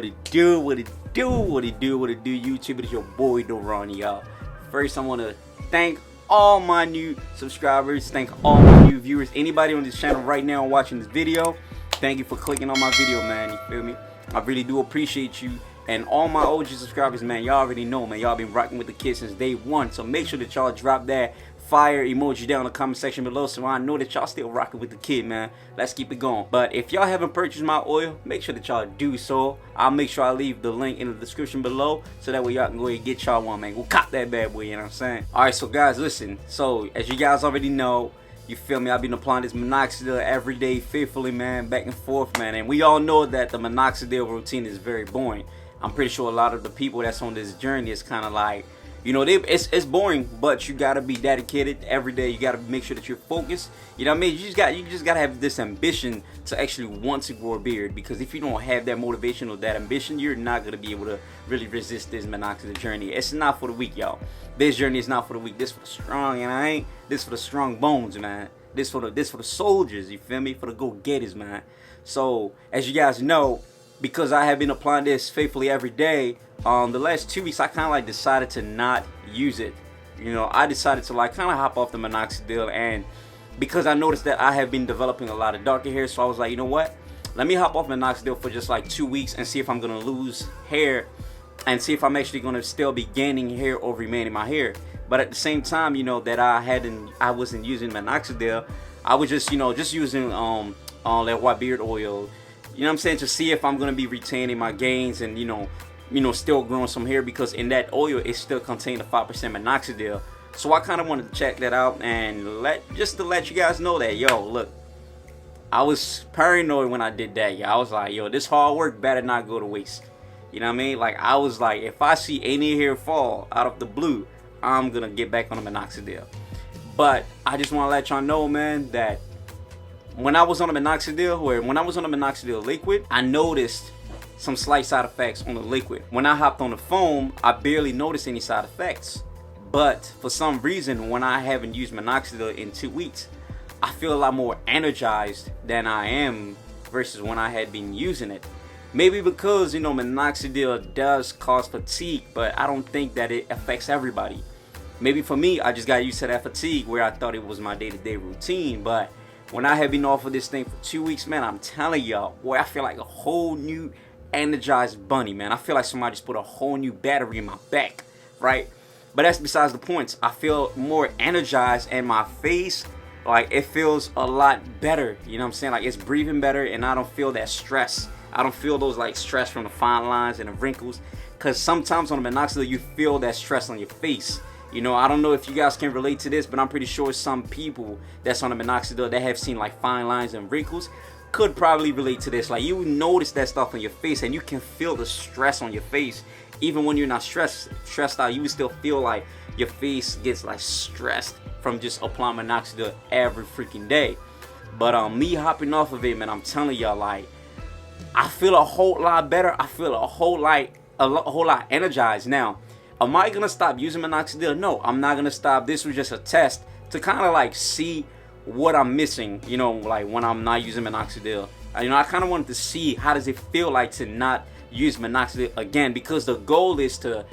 What it do, what it do, what it do, what it do, YouTube. It is your boy Doron, y'all. First, I want to thank all my new subscribers, thank all my new viewers, anybody on this channel right now watching this video. Thank you for clicking on my video, man. You feel me? I really do appreciate you. And all my OG subscribers, man, y'all already know, man, y'all been rocking with the kid since day one. So make sure that y'all drop that fire emoji down in the comment section below so I know that y'all still rocking with the kid, man. Let's keep it going. But if y'all haven't purchased my oil, make sure that y'all do so. I'll make sure I leave the link in the description below so that way y'all can go ahead and get y'all one, man. Go cop that bad boy, you know what I'm saying? Alright, so guys, listen. So as you guys already know, you feel me, I've been applying this Minoxidil every day faithfully, man, back and forth, man. And we all know that the Minoxidil routine is very boring. I'm pretty sure a lot of the people that's on this journey is kind of like, you know, it's boring, but you gotta be dedicated every day. You gotta make sure that you're focused. You know what I mean? You just gotta have this ambition to actually want to grow a beard. Because if you don't have that motivation or that ambition, you're not gonna be able to really resist this Minoxidil journey. It's not for the weak, y'all. This journey is not for the weak. This for the strong, and I ain't. This for the strong bones, man. This for the soldiers. You feel me? For the go-getters, man. So as you guys know, because I have been applying this faithfully every day, the last 2 weeks I kind of like decided to not use it. You know, I decided to like kind of hop off the Minoxidil, and because I noticed that I have been developing a lot of darker hair, so I was like, you know what? Let me hop off Minoxidil for just like 2 weeks and see if I'm gonna lose hair and see if I'm actually gonna still be gaining hair or remaining my hair. But at the same time, you know, that I wasn't using Minoxidil. I was just, you know, just using that white beard oil. You know what I'm saying, to see if I'm gonna be retaining my gains and you know still growing some hair, because in that oil it still contained a 5% Minoxidil. So I kind of wanted to check that out and just to let you guys know that, yo, look, I was paranoid when I did that. I was like, yo, this hard work better not go to waste. You know what I mean? Like, I was like, if I see any hair fall out of the blue, I'm gonna get back on the Minoxidil. But I just want to let y'all know, man, that when I was on the Minoxidil liquid, I noticed some slight side effects on the liquid. When I hopped on the foam, I barely noticed any side effects. But for some reason, when I haven't used Minoxidil in 2 weeks, I feel a lot more energized than I am versus when I had been using it. Maybe because, you know, Minoxidil does cause fatigue, but I don't think that it affects everybody. Maybe for me, I just got used to that fatigue where I thought it was my day-to-day routine. But when I have been off of this thing for 2 weeks, man, I'm telling y'all, boy, I feel like a whole new energized bunny, man. I feel like somebody just put a whole new battery in my back, right? But that's besides the points. I feel more energized, and my face, like, it feels a lot better. You know what I'm saying? Like, it's breathing better, and I don't feel that stress. I don't feel those like stress from the fine lines and the wrinkles, because sometimes on the Minoxidil you feel that stress on your face. You know, I don't know if you guys can relate to this, but I'm pretty sure some people that's on the Minoxidil that have seen like fine lines and wrinkles could probably relate to this. Like, you notice that stuff on your face, and you can feel the stress on your face. Even when you're not stressed out, you would still feel like your face gets like stressed from just applying Minoxidil every freaking day. But me hopping off of it, man, I'm telling y'all, like, I feel a whole lot better. I feel a whole lot energized now. Am I gonna stop using Minoxidil? No, I'm not gonna stop. This was just a test to kind of like see what I'm missing, you know, like when I'm not using Minoxidil. You know, I kind of wanted to see how does it feel like to not use Minoxidil again, because the goal is to,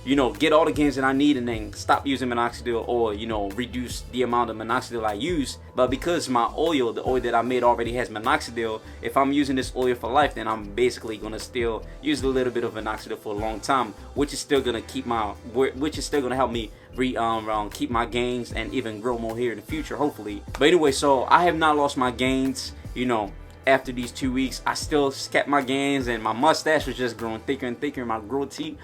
you know, get all the gains that I need and then stop using Minoxidil, or, you know, reduce the amount of Minoxidil I use. But because my oil, the oil that I made already has Minoxidil, if I'm using this oil for life, then I'm basically gonna still use a little bit of Minoxidil for a long time, which is still gonna help me keep my gains and even grow more hair in the future, hopefully. But anyway, so I have not lost my gains, you know. After these 2 weeks, I still kept my gains, and my mustache was just growing thicker and thicker. My goatee,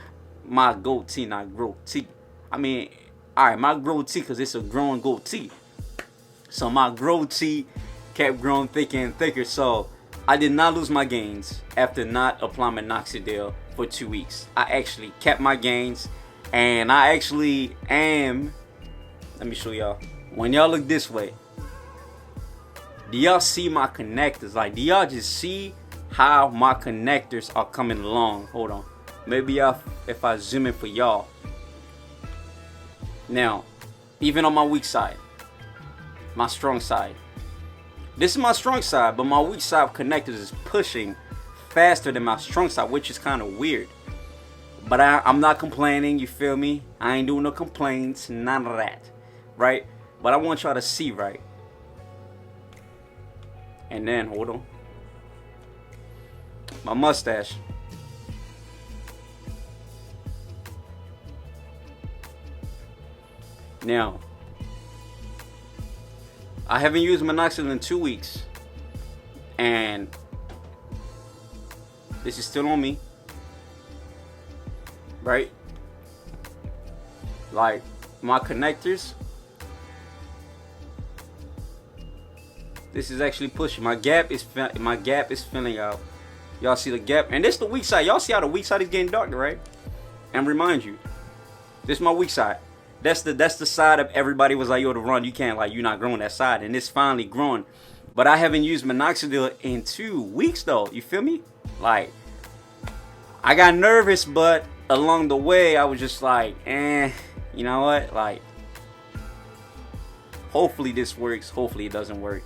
not goatee. I mean, alright, my goatee, because it's a growing goatee. So my goatee kept growing thicker and thicker. So I did not lose my gains after not applying Minoxidil for 2 weeks. I actually kept my gains, and I actually am. Let me show y'all. When y'all look this way, do y'all see my connectors? Like, do y'all just see how my connectors are coming along? Hold on. Maybe if I zoom in for y'all. Now, even on my weak side, my strong side. This is my strong side, but my weak side connectors is pushing faster than my strong side, which is kind of weird. But I'm not complaining, you feel me? I ain't doing no complaints, none of that, right? But I want y'all to see, right? And then, hold on. My mustache. Now, I haven't used Minoxidil in 2 weeks. And this is still on me. Right? Like, my connectors. This is actually pushing. My gap is filling out. Y'all see the gap? And this is the weak side. Y'all see how the weak side is getting darker, right? And remind you, this is my weak side. That's the side of everybody was like, yo, to run, you can't, like, you're not growing that side. And it's finally growing. But I haven't used Minoxidil in 2 weeks, though. You feel me? Like, I got nervous, but along the way, I was just like, you know what? Like, hopefully this works. Hopefully it doesn't work.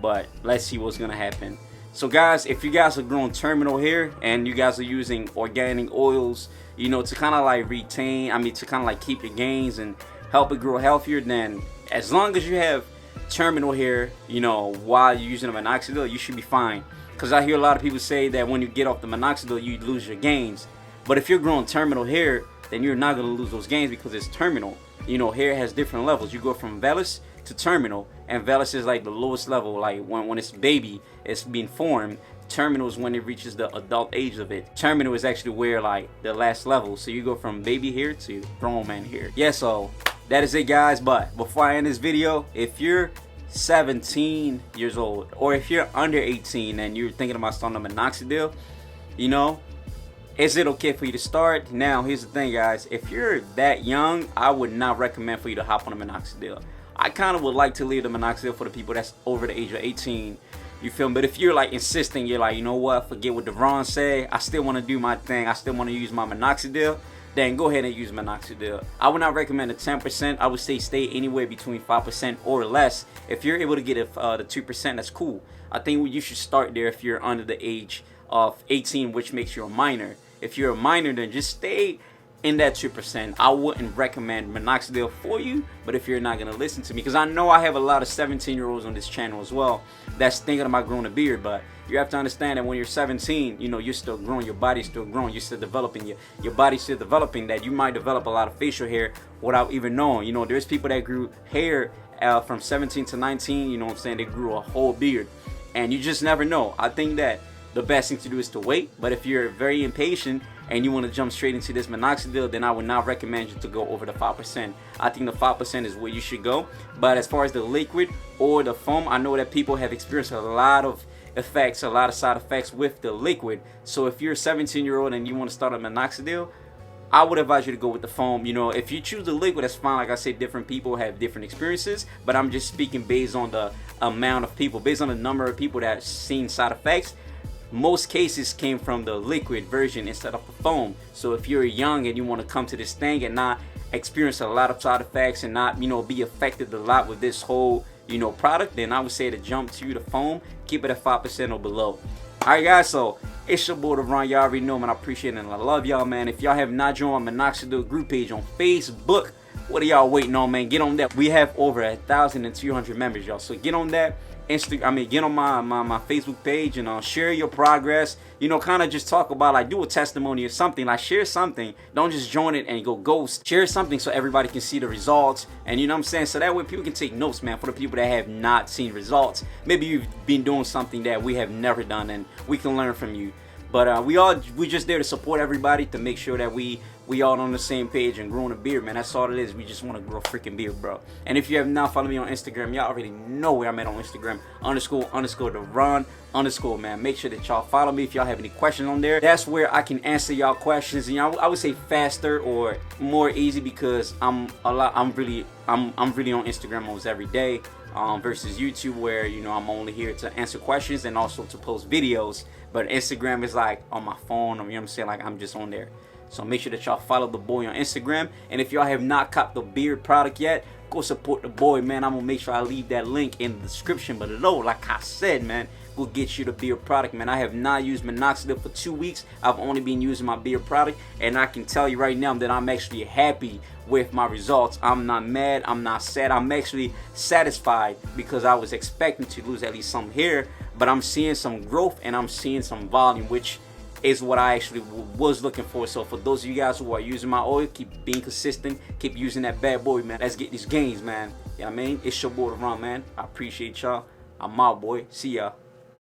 But let's see what's going to happen. So, guys, if you guys are growing terminal hair and you guys are using organic oils, you know, to kind of like retain, to kind of like keep your gains and help it grow healthier, then as long as you have terminal hair, you know, while you're using a Minoxidil, you should be fine. Because I hear a lot of people say that when you get off the Minoxidil, you lose your gains. But if you're growing terminal hair, then you're not going to lose those gains because it's terminal. You know, hair has different levels. You go from vellus to terminal, and vellus is like the lowest level. Like when it's baby, it's being formed. Terminal is when it reaches the adult age of it. Terminal is actually where, like, the last level. So you go from baby hair to grown man hair. Yeah, so that is it, guys. But before I end this video, if you're 17 years old or if you're under 18 and you're thinking about starting a Minoxidil, you know, is it okay for you to start? Now, here's the thing, guys. If you're that young, I would not recommend for you to hop on a Minoxidil. I kind of would like to leave the Minoxidil for the people that's over the age of 18. You feel me? But if you're like insisting, you're like, you know what, forget what Devron said, I still want to do my thing, I still want to use my Minoxidil, then go ahead and use Minoxidil. I would not recommend a 10%. I would say stay anywhere between 5% or less. If you're able to get the 2%, that's cool. I think you should start there if you're under the age of 18, which makes you a minor. If you're a minor, then just stay in that 2%. I wouldn't recommend Minoxidil for you, but if you're not gonna listen to me, because I know I have a lot of 17-year-olds on this channel as well that's thinking about growing a beard, but you have to understand that when you're 17, you know, you're still growing, your body's still growing, you're still developing, your body's still developing, that you might develop a lot of facial hair without even knowing. You know, there's people that grew hair from 17 to 19, you know what I'm saying, they grew a whole beard, and you just never know. I think that the best thing to do is to wait, but if you're very impatient and you want to jump straight into this Minoxidil, then I would not recommend you to go over the 5%. I think the 5% is where you should go. But as far as the liquid or the foam, I know that people have experienced a lot of effects, a lot of side effects with the liquid. So if you're a 17-year-old and you want to start a Minoxidil, I would advise you to go with the foam. You know, if you choose the liquid, that's fine. Like I said, different people have different experiences, but I'm just speaking based on the amount of people, based on the number of people that have seen side effects. Most cases came from the liquid version instead of the foam. So if you're young and you want to come to this thing and not experience a lot of side effects and not, you know, be affected a lot with this whole, you know, product, then I would say to jump to the foam, keep it at 5% or below. Alright, guys, so it's your boy Devron. Y'all already know, man. I appreciate it and I love y'all, man. If y'all have not joined my Minoxidil group page on Facebook, what are y'all waiting on, man? Get on that. We have over 1,200 members, y'all. So get on that. Get on my Facebook page and share your progress. You know, kind of just talk about, like, do a testimony or something. Like, share something. Don't just join it and go ghost. Share something so everybody can see the results. And you know what I'm saying? So that way people can take notes, man, for the people that have not seen results. Maybe you've been doing something that we have never done and we can learn from you. But we just there to support everybody, to make sure that we all on the same page and growing a beard, man. That's all it is. We just want to grow a freaking beard, bro. And if you have not followed me on Instagram, y'all already know where I'm at on Instagram. __Devron_, man. Make sure that y'all follow me if y'all have any questions on there. That's where I can answer y'all questions. And I would say faster or more easy, because I'm really on Instagram almost every day. Versus YouTube, where, you know, I'm only here to answer questions and also to post videos. But Instagram is like on my phone, you know what I'm saying, like I'm just on there. So make sure that y'all follow the boy on Instagram. And if y'all have not copped the beard product yet, go support the boy, man. I'm gonna make sure I leave that link in the description below. Like I said, man, will get you the beard product, man. I have not used Minoxidil for 2 weeks. I've only been using my beard product, and I can tell you right now that I'm actually happy with my results. I'm not mad, I'm not sad, I'm actually satisfied, because I was expecting to lose at least some hair, but I'm seeing some growth and I'm seeing some volume, which is what I actually was looking for. So for those of you guys who are using my oil, keep being consistent, keep using that bad boy, man. Let's get these gains, man. You know what I mean? It's your boy Ron, man. I appreciate y'all. I'm my boy. See y'all.